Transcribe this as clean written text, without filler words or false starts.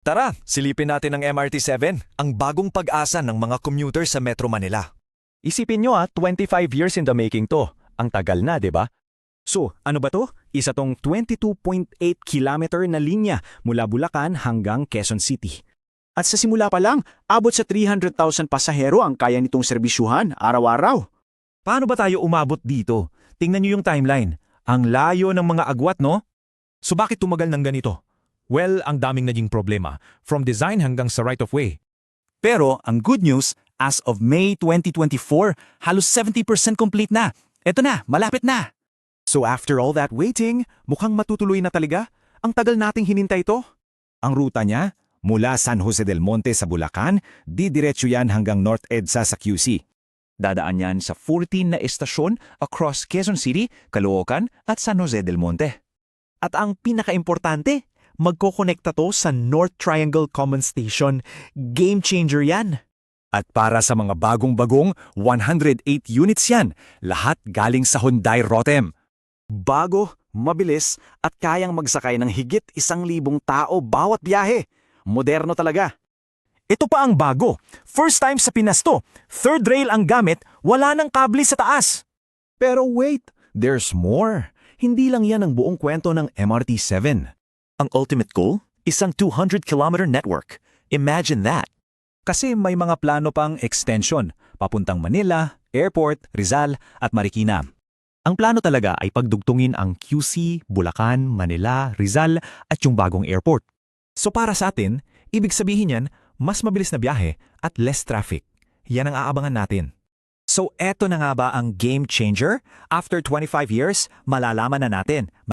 Tara, silipin natin ang MRT-7, ang bagong pag-asa ng mga commuter sa Metro Manila. Isipin nyo 25 years in the making to. Ang tagal na, di ba? So, ano ba to? Isa tong 22.8 kilometer na linya mula Bulacan hanggang Quezon City. At sa simula pa lang, abot sa 300,000 pasahero ang kaya nitong serbisyuhan araw-araw. Paano ba tayo umabot dito? Tingnan niyo yung timeline. Ang layo ng mga agwat, no? So bakit tumagal ng ganito? Well, ang daming naging problema, from design hanggang sa right-of-way. Pero ang good news, as of May 2024, halos 70% complete na. Eto na, malapit na. So after all that waiting, mukhang matutuloy na talaga? Ang tagal nating hinintay to? Ang ruta niya, mula San Jose del Monte sa Bulacan, didiretso yan hanggang North EDSA sa QC. Dadaan yan sa 14 na estasyon across Quezon City, Caloocan at San Jose del Monte. At ang pinaka-importante, magkokonekta to sa North Triangle Common Station. Game changer yan! At para sa mga bagong-bagong, 108 units yan, lahat galing sa Hyundai Rotem. Bago, mabilis, at kayang magsakay ng higit 1,000 tao bawat biyahe. Moderno talaga. Ito pa ang bago. First time sa Pinas to. Third rail ang gamit, wala nang kable sa taas. Pero wait, there's more. Hindi lang yan ang buong kwento ng MRT-7. Ang ultimate goal? Isang 200-kilometer network. Imagine that. Kasi may mga plano pang extension, papuntang Manila, Airport, Rizal at Marikina. Ang plano talaga ay pagdugtungin ang QC, Bulacan, Manila, Rizal at yung bagong airport. So para sa atin, ibig sabihin yan, mas mabilis na biyahe at less traffic. Yan ang aabangan natin. So eto na nga ba ang game changer? After 25 years, malalaman na natin.